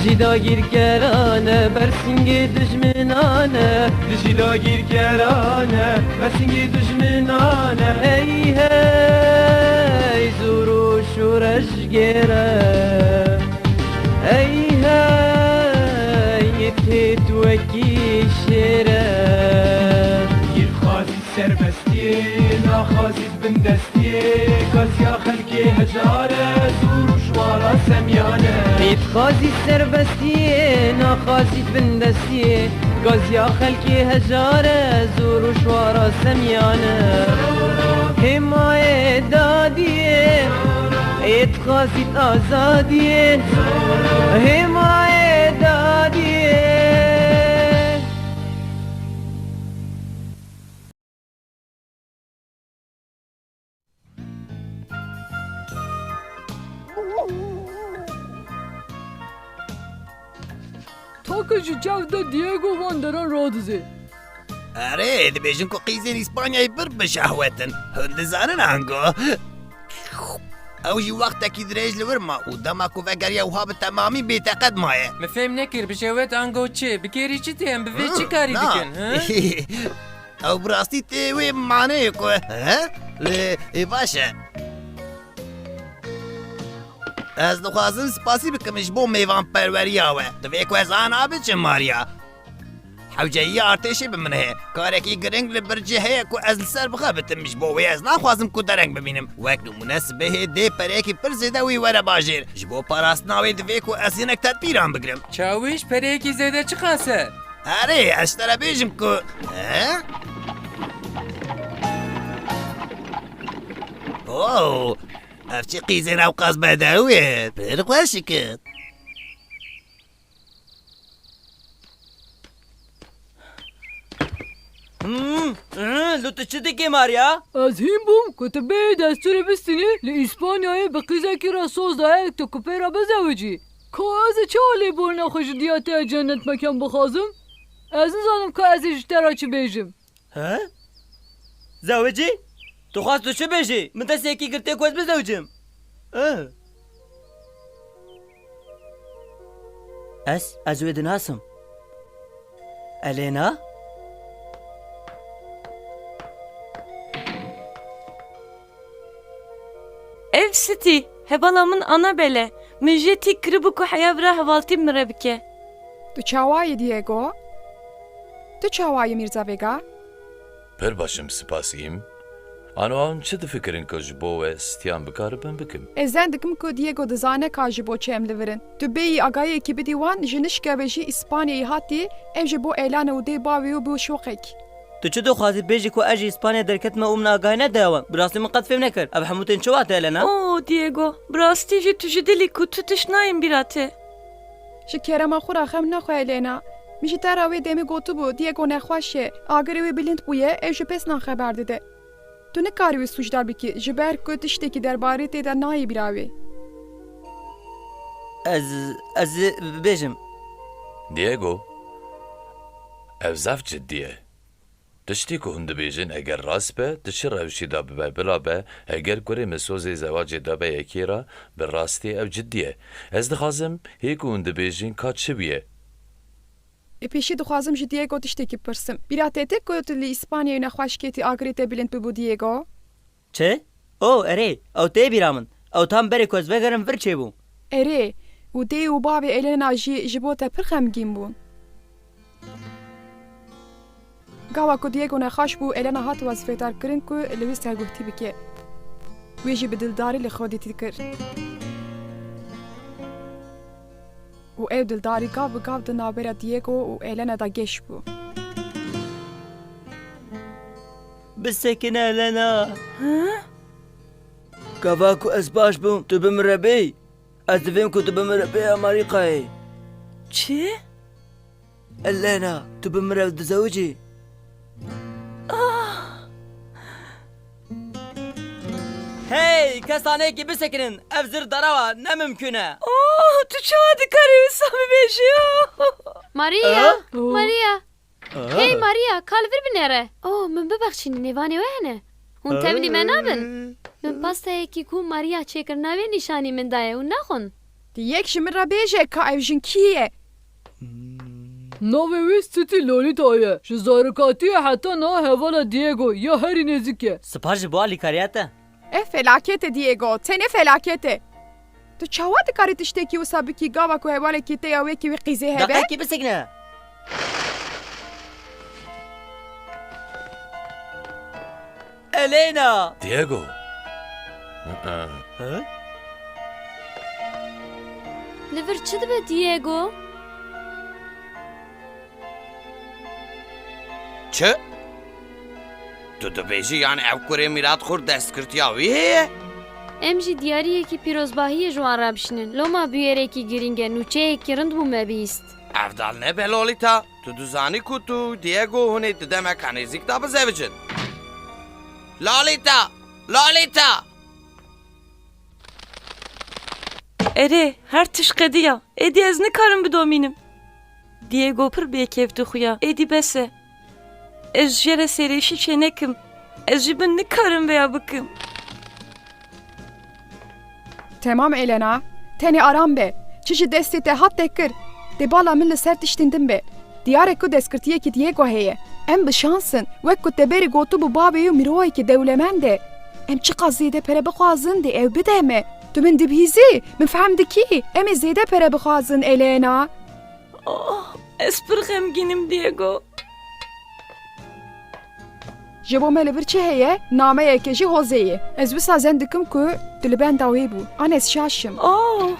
دجیلا گیرگرانه برسنگ دجمنانه دجیلا گیرگرانه برسنگ دجمنانه ای هی زور و شورش گره ای هی تیت وکی شره گیر خازی سربستیه ناخازید بندستیه گازیا خلکی هجاره زور و شوارا سمیانه میت خازی سربستیه ناخازید بندستیه گازیا خلکی هجاره زور و شوارا سمیانه حمایه دادیه ایت خازید آزادیه حمایه دادیه تاکجی چفت دیگو واندران رادزه اره دبیجن که قیزین اسپانیایی بر بشهوتن هند زارن هنگو اوجی وقتا کی دریج لورما و دما کو وگریا و هاب تمامی بیتقد مایه مفهم نکر بشوت انگو چه بکری چی تیم بوی چی کاری دکن او براستی تیوی معنی کو لی باشه از دخوازن سپاسی بکمش بو میوان پروری آوه دوی کو از آن آبی چه ماریا حوجایی ارتشی بمنه کارکی گرنگ لبرجه هی کو از سر بخابتمش بو وی از نخوازم کو درنگ ببینم وقت مناسبه دی پرکی پر زده وی ور باجیر جبو پاراست ناوی دوی کو از اینک تدبیران بگرم چاویش پریکی زده چی خاصه؟ اره اشترا بیجم کو اوه افچی قیزین اوقاز بداوید برقوشی کد لوتو چی دیگه ماریا؟ از هیم بوم کتبه دستور بستینی لی اسپانیایی به قیزه کی را سوز داره تو کپه را بزوجی که از چه حالی برنا خوش دیاته جنت مکان بخوازم؟ از این زانم که از ایشترا چی بیجم ها؟ زوجی؟ تو خواست تو چه بیجی؟ من دست یکی گرته کوز بزوجم از ویدن هستم الینا؟ Ev City, hebalamın ana bele. Müjeti kribuku hayavra havalti mirebike. Tu çavayı Diego? Tu çavayı Mirza Vega? پر باشم سپاسیم آنوان چه دفکرین که جبو استیان بکاربن بکم Ezen dikim ku Diego dizane ka ji bo çemlivirin. Tu beyi agayê ekibi dîwan ji nişkeve jî İspanyayê hatî ev ji bo elanê û dê bavê û bi şoqek. تو چه دخواستی بیجی که اجی اسپانیا درکت ما اومنا آگاهی ندهوان براستی من قد فهم نکر اب هموتین چه وقت الینا؟ Oo Diego, brasti ji tu ji dili ku tutuşnayım birate. Ji kerema xwe ra xem nexwe Elena. Min ji tera wê demê gotibû Diego nexweş e. Agirê wê bilind bûye ev ji pes naxeber dide. Tu nikarî wê sûcdar bikî ji ber ku tiştekî derbarê tê de nayê bîra wê. از بیجم دیگو اوزاف جدیه تشتی که هنده بیجن اگر راست به تشی روشی دا ببای بلا به اگر گوری مسوزی زواجی دا به یکی را به راستی او جدیه از دخوازم هیکو هنده بیجن که چه بیه Pêşî dixwazim ji Diego tiştekî pirsim. Bîra tê tê ku tu li İspanyayê nexweş ketî agirê te bilind bibû Diego? چه؟ او اره او تی بیرامن او tam beri koz vegerim vir çe bû Erê û dê û bavê Elena jî ji bo te pir xemgîn bûn. Gawa ku Diego nexweş bû Elena hat wezîfedar kirin ku li wî serguhtî bike. Wê jî bi dildarî li Xwedî dikir. û ev dildarî gav bi gav di navbera Diego û Elena da geş bû. بسکن لنا کوا کو از باش بوم تو بمربی از دویم کو تو بمربی امریکایی Çi? الینا تو بمرب دزوجی هی کسانه کی بسکنن افزر دروا نه ممکنه Oo, tu çava dikari sami beşi. Maria! Maria! Hey Maria! Kalvir binere! Oh, min bibexşînî nêvanê we hene? Hûn tevlî me nabin? Min pastayekî ku Maria çêkirina wê nîşanî min daye û naxwin. Diyek ji min re bêje ka ev jin kî ye? Navê wî Stî Lolita ye. Ji zarokatiyê heta na hevala Diego ya herî nêzik e. Spar ji bo alîkariya te. Ev felaket e Diego, te ne felaket e? Tu çawa dikarî tiştekî wisa bikî gava ku hevalekî te ya wekî wî qîzê hebe? Daqeqekî bisekine. Elena. Diego. Li vir çi dibe Diego? Çi? Tu dibêjî yani ev kurê mîrat xur destkirtiya wî heye? Em jî diyariyekî pîrozbahiyê ji wan re bişinin. Loma bûyerekî giring e nûçeyekî rind bû me bîst. Ev dal nebe Lolita. Tu dizanî ku tu Diego hûnê di demeka nêzik da bizevicin. Lolita! Lolita! Ere her tişkedi ya. Edi ez nikarim bidomînim. Diego pir bêkevtî xuya. Edi bese. Ez jere serêşî çê nekim. Ez jî bin nikarim veya bikim. Temam Elena, tenê aram be. Çi ji destê te hat te kir. Dê bala min li ser tiştîndin be. Diyare ku destskirtiyekî Diego heye. Em bişansın. Wek ku te berî gotû bû bavê û mirovekî dewlemend e. Em çi qas zêde pere bixwazin dê ew bide me. Tu min dibîzî, min fehm dikî. Em ê zêde pere bixwazin Elena. Oh, ez pir xemgînim Diego. Ji bo me li vir çi heye? Nameyeke jî Hozeyê. Ez wisa zen dikim ku tu li benda wê bû. An ez şaşim. Oh,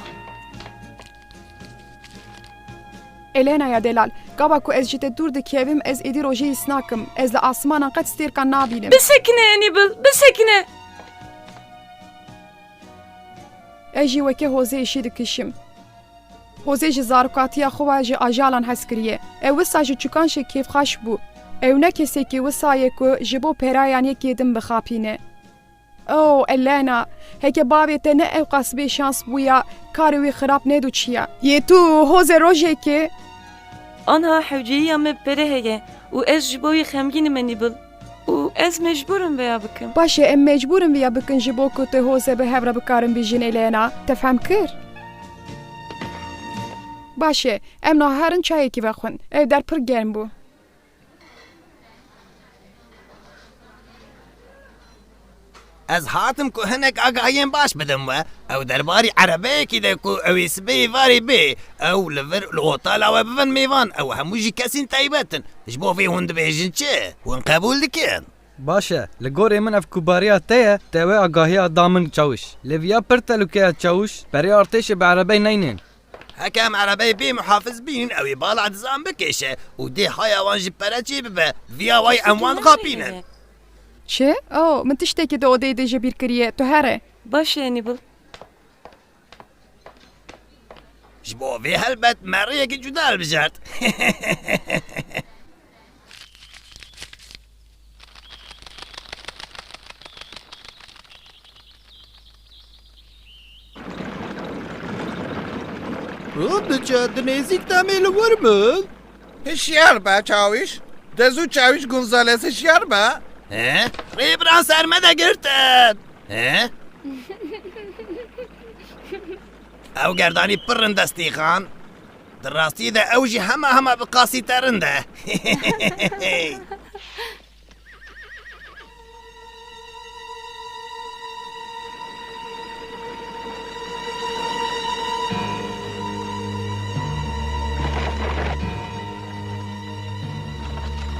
Elena ya Delal, gava ku ez ji te dûr dikevim ez êdî rojê îs nakim. Ez li asmanan qet stêrkan nabînim. bisekine Enibel, bisekine. Ez jî weke Hozê îşî dikişim. Hozê ji zarokatiya xwe ji ajalan hez kiriye. Ew wisa ji çûkan şê kêfxweş bû. Ew ne kesekî wisa ye ku ji bo perayan yekê din bixapîne. Oh Elena, heke bavê te ne ew qas bê şans bûya karê wê xirab nedûçiya. Yê tu Hozê rojekê Anha hewceyiya me pere heye. û ez ji bo wî xemgînim Enibel. û ez mecburim veya bikim. Başê em mecbûrin vêya bikin ji bo ku tu Hozê bi hev re bikarin bîjin Elena. Te fehm kir? Başê, em naherin çayekî vexwin. Ev der pir germ bû. Ez hatim ku hinek agahiyên baş bidim we. Ew derbarî erebeyekî de ku ew ê sibeyê varê bê. Ew li vir li otala we bivin mêvan. Ew hemû jî kesîn taybetin. Ji bo vê hûn dibêjin çi? Hûn qebûl dikin. Baş e, li gorê min ev kubariya te ye, te wê agahiya da min çawiş. Lêviya pir tehlûkeya çawiş, berê artêşê bi erebey neynên. Heke em erebeyê bê muhafiz bînin ew ê bala dizan bikeşe û dê haya wan ji pereçê bibe. Viya way em wan dixapînin. Çi? Oh, min tiştekî di odeyê de ji bîr kiriye. Tu here. Baş Enibel. Ji bo vê helbet meriyekî cuda hilbijart. Diçe, di nêzik demê li wir min? Hişyar be çawiş. Dezû çawiş Gonzales hişyar be. He? Rêbiran ser me de girtin. He? Ew gerdanî pirin destî xan. Di rastî de ew jî hema bi qasî terin de.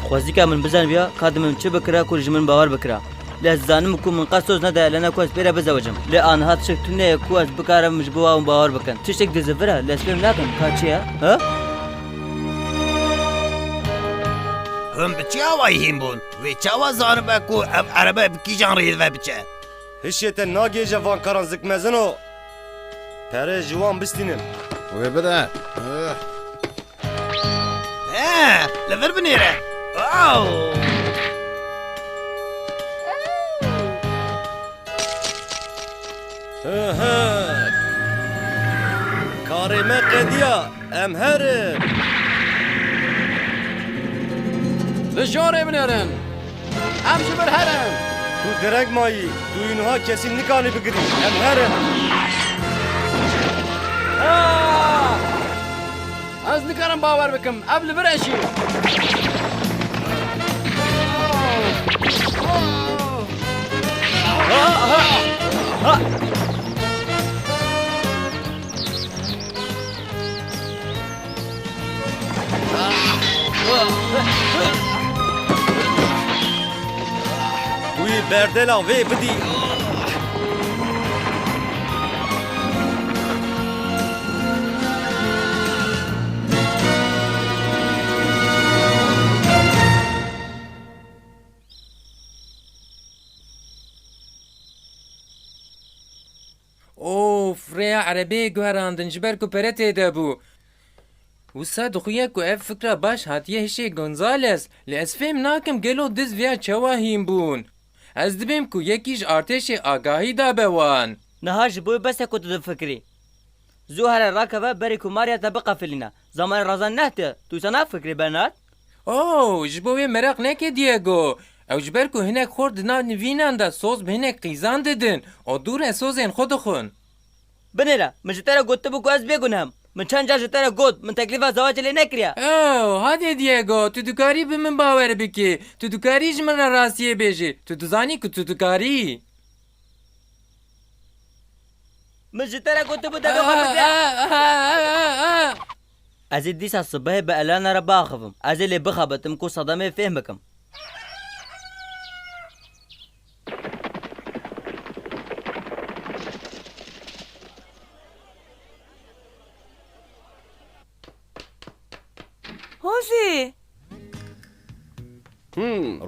Xwezîka min bizan biya, kadim min çi bikira ku ji min bawer bikira. Lê ez zanim ku min qas soz nede Elena ku ez pêre bizewicim. Lê aniha tişek tune ye ku ez bikarim ji bo wan bawer bikin. Tiştek dizivir e, lê ez fêm nakim ka çi ye? Ha? Hûn bi çi awayî hîn bûn? Wê çawa zanibe ku ev erebe bi kîjan rê ve biçe? Hişê te nagêje van karan zikmezin o. Pere ji wan bistînin. Wê bide. He, li vir binêre. Wow! Karê me qediya, em herin. Li jarê min herin. Em ji vir herin. Tu direk mayî, tu yînha kesî nikanî bigirî, em herin. Ez nikarim bawer bikim. Ev li vir eşî. Wî berdela vê bidî. Of, rêya erebeyê guherandin ji ber ku pere têde bû. Wisa dixuye ku ev fikra baş hatiye hişê Gonzales li ez fêm nakim gelo diz viya çawa hîn bûn. Ez dibêm ku yekî ji artêşê agahî dabe wan. Niha ji bo bes ku tu difikirî. Zû here rakeve berê ku Maria te biqefilîne. Zamanê razan nehte. Tu sana fikrî Bernard? Oh, ji bo wê meraq neke Diego. Ew ji ber ku hinek xor di nav nivînan de soz bi hinek qîzan didin. O dûr e sozên xwe dixwin. Binêre, min ji te re gotibû ku ez bêgunem im. Min çend car ji te re got, min teklîfa zewacê lê nekiriye. Oh, hadi Diego, tu dikarî bi min bawer bikî. Tu dikarî ji min re rastiyê bêjî. Tu dizanî ku tu dikarî. Min ji te re gotibû te doxebite. Ez ê dîsa sibehê bi Elena re biaxivim. Ez ê lê bixebitim ku Sedemê fêm bikim. Hozê.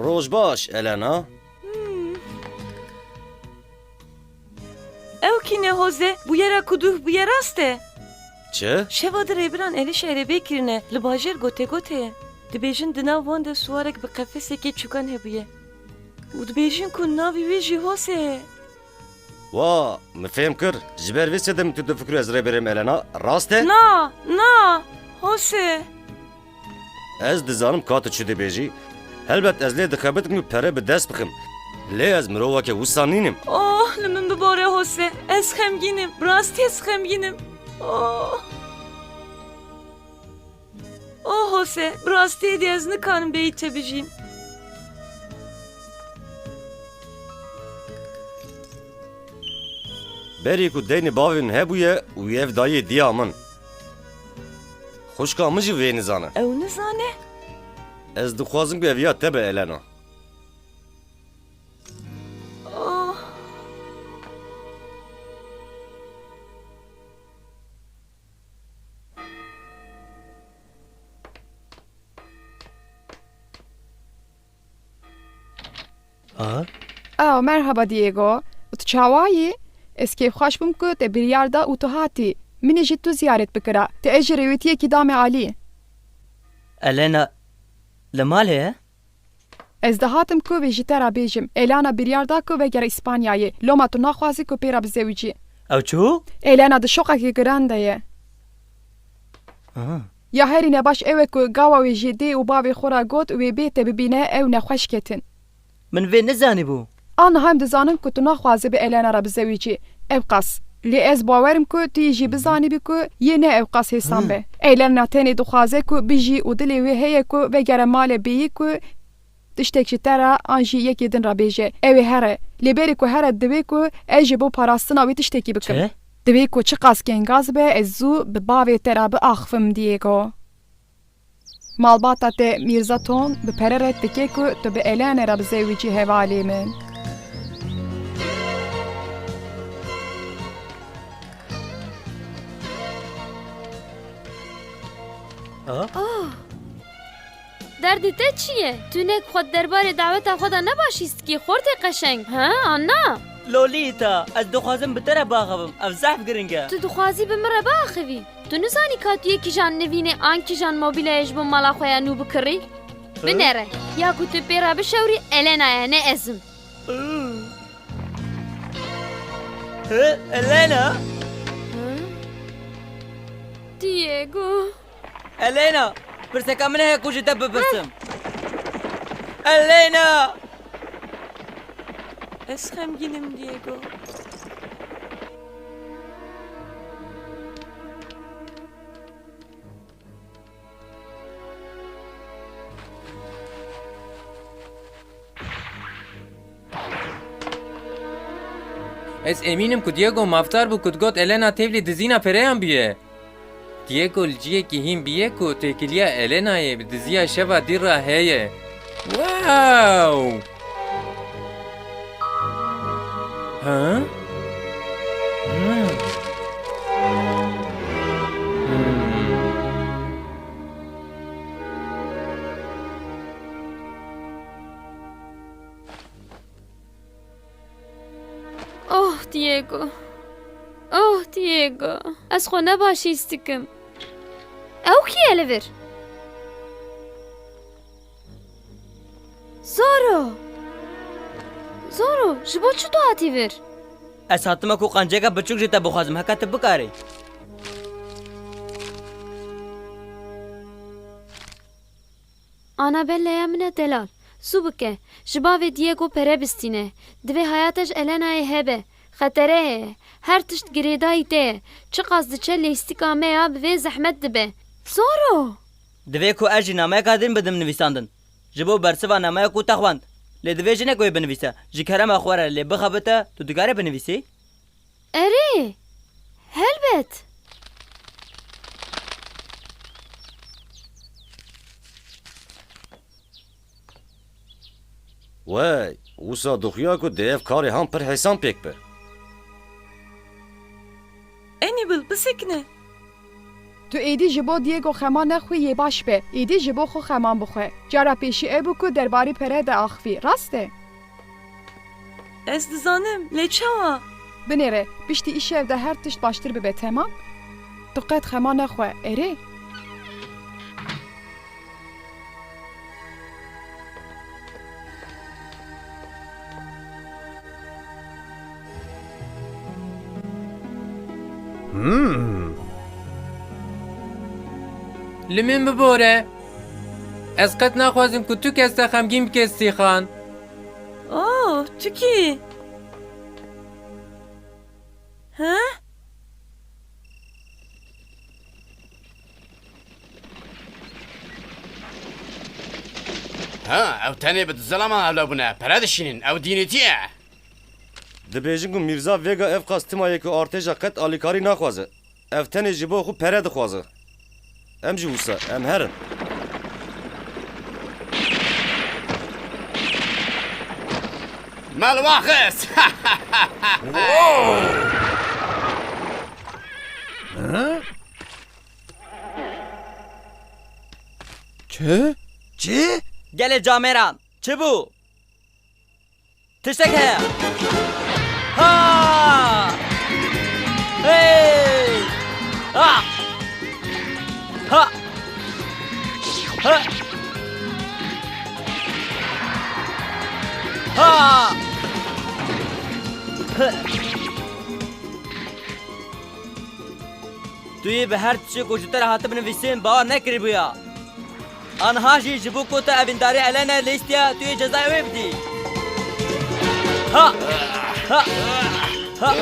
Roj baş Elena. Ew kîne Hozê? Bu yera ku duh bu yer rast e. Çi? Şeva di rêbiran êrişa erebê kirine. Li bajêr gotegotê ye. Dibêjin di nav wan de siwarek bi qefesekê çûkan hebûye. û dibêjin ku navê wê jî Hozê ye. Wa, me fêm kir. Ji ber vê sedem tu difikirî ez rêbirêm Elena. Rast e? Na, na. Hozê. Ez dizanim ka tu çi dibêjî. Helbet ez lê dixebitim ku pere bi dest bixim. Lê ez miroveke wisa nînim. Oh, li min bibare Hozê. Ez xemgînim. Rastî ez xemgînim. Oh. Oh Hozê, bi rastiyê de ez nikarim bêyî te bijîm. Berî ku deynê bavê min hebûye û ev dayê diya min. Xuşka min jî vê nizane. Ew nizane? Ez dixwazim ku eviya te be Elena. Oh. Merhaba Diego. Tu çawayî? Ez kêfxweş bûm ku te biryar da û tu hatî. Min ê jî tu ziyaret bikira. Te ez ji rêwîtiyekî damê alî. Elena li malê ye? Ez dihatim ku vê ji te re bêjim. Elena biryar da ku vegere İspanyayê. Loma tu naxwazî ku pêra bizewicî. Ew çû? Elena di şoqekî giran de ye. Ya herî nebaş ew e ku gawa wê jê dê û bavê xwe ra got û wê bê te bibîne ew nexweş ketin. Min vê nizanîbû. Aniha em dizanin ku tu naxwazî bi Elena re bizewîcî. Ew qas. Lê ez bawerim ku tu yê jî bizanîbî ku yê ne ew qas hêsan be. Elena tenê dixwaze ku bijî û dilê wê heye ku vegere malê bêyî ku tiştek ji te re an jî yekê din re bêje. Ew ê here. Lêberî ku here divê ku ez ji bo parastina wê tiştekî bikim. Çi? Divê ku çi qas gengaz be ez zû bi bavê te re biaxivim Diego. Malbata te Mirza Tom bi pere re dike ku tu bi Elena re bizewicî hevalê min. Derdê te çi ye? Tu nek xwe derbarê daweta xwe da nebaşîstkî xort ê qeşeng. He, Anna? Lolita, ez dixwazim bi te re biaxivim. Ev zehf giring e. Tu dixwazî bi min re biaxivî. Tu nizanî ka tu yekî jan nivînê an kîjan mobîleyê ji bo mala xwe ya nû bikirî? Binêre. Ya ku tu pêra bişewrî Elena'ya ne ezim. Elena? Diego. Elena, pirseka min heye ku ji te bipirsim. Elena! Ez xemgînim Diego. Ez eminim ku Diego maftar bu ku got Elena tevlî dizîna pereyan biye. Diego li ciyekî hîn biye ku têkiliya Elenayê bi diziya şeva dîr re heye. Wow! Ha? Oh Diego. Oh Diego. Ez xwe nebaşî istikim. Ew kî ye li vir? Zoro. Zoro, ji bo çi tu hatî vir? Ez hatime ku qanceka biçûk jî te bixwazim heka te bikarî. Anabellaya min e delal. Zû bike. Ji bavê Diego pere bistîne. Divê hayata ji Elenayê hebe. Xetere heye. Her tişt girêdayî te ye. Çi qas diçe lêstîka me ya bi vê zehmet dibe. Zoro! Divê ku ez jî nameyeka din bidim nivîsandin. Ji bo bersiva nameya ku te xwend. Lê divê jî nekoyê binivîse. Ji kerema xwe re lê bixebite tu dikarî binivîsî? Erê! Helbet! Wey, wisa dixuya ku di ev karê han pir hesan pêk be. Enîbil bisekine. Tu êdî ji bo Diego xema nexwî yê baş be. Êdî ji bo xwe xeman bixwe. Cara pêşî ev bû ku derbarî pere de axivî. Rast e? Ez dizanim lê çawa? Binêre, piştî îşev de her tişt baştir bibe temam? Tu qet xema nexwe, erê? Li min bibore. Ez qet naxwazim ku tu kes te xemgîn bike Stîxan. Oh, tu kî? Ha? ها او تنه به زلما اولا بونه پره دشینین او دینیتیه Dibêjin ku Mirza Vega ev qas timayê ku artêja qet alîkarî naxwaze. Ev tenê ji bo xwe pere dixwaze. Em jî wisa, em herin. مالواخس Çi? Çi? Gelê cameran. Çi bû? Tiştek heye. Ha! Hey! Ha! Ha! Ha! Ha! Tu yê bi her tişê ku ji te re hatibin nivîsên bawer nekirî bûya. Anha jî ji bo ku te evîndarî Elena lêstiya tu yê cezayê wê bidî. Ha! Ha! Ha! Ha!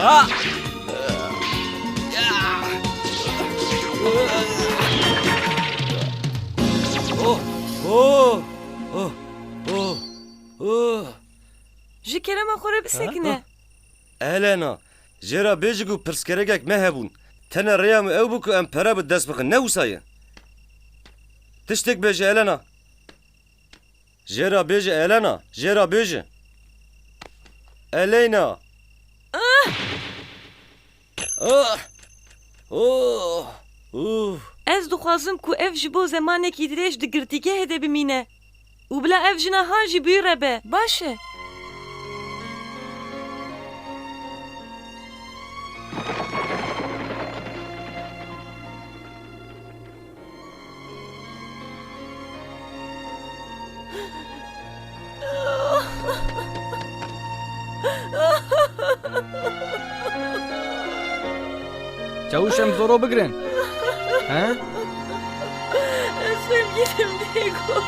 Ha! Oh! Oh! Oh! Oh! Oh! Ji kerema xwe re bisekine. Elena, jêra bêjî ku pirsgerekek me hebûn. Tene rêya min ew bû ku em pere bi dest bixin, ne wisa ye? Tiştek bêje Elena. Jêra bêje Elena, jêra bêje. Elena. Ah! Oh! Oh! Ez dixwazim ku ev ji bo zemanekî dirêj di girtîgehê de bimîne. û bila ev jina han jî bûyî rebe. Baş e. Çavuş em zoro bigirin. He? Ez sevgilim Diego.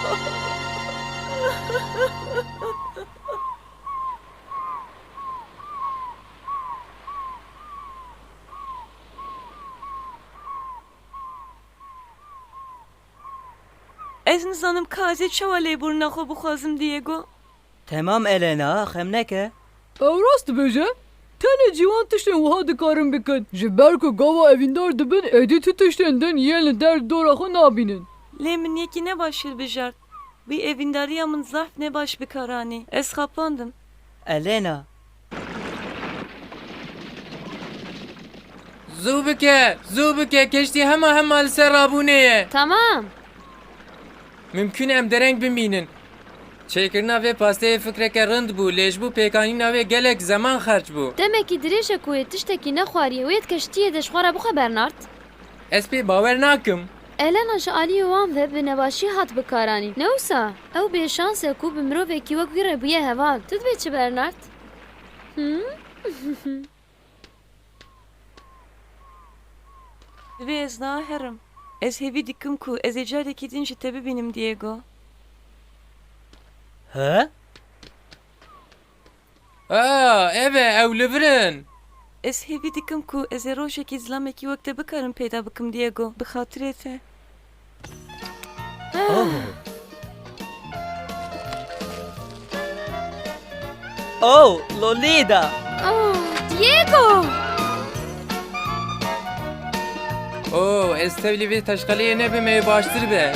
Ez nizanim ka ez ê çawa lêborîna xwe bixwazim Diego. Tamam Elena, xem neke. Ew rast dibêje? Tenê cîwan tiştên wiha dikarin bikin. Ji ber ku gava evîndar dibin êdî tu tiştên din yên li der dora xwe nabînin. Lê min yekî ne baş hilbijart. Wî evîndariya min zaf ne baş bikaranî. Ez xapandim. Elena. Zû bike keştî hema li ser rabûnê ye. Tamam. Mümkün em dereng bimînin. Çêkirina vê pasteyê fikreke rind bû, lê ji bo pêkanîna vê gelek zeman xerç bû. Demekî dirêje ku yê tiştekî nexwariye wê keştiyê de ji xwe re bixwe Bernard. Ez pê bawer nakim. Elena ji aliyê wan ve bi nebaşî hat bikaranî. Ne wisa? Ew bêşans e ku bi mirovekî wek wî re bûye heval. Tu dibê çi Bernard? Divê ez naherim. Ez hêvî dikim ku ez ê carekî din ji te bibînim Diego. Ha? Ev e ew li vir in. Ez hêvî dikim ku ez ê rojekî zilamekî wek te bikarim peyda bikim Diego. Bi xatirê te. Oh, Lolita. Oh, Diego! Ez tevlî vê teşqeliyê nebime baştir be.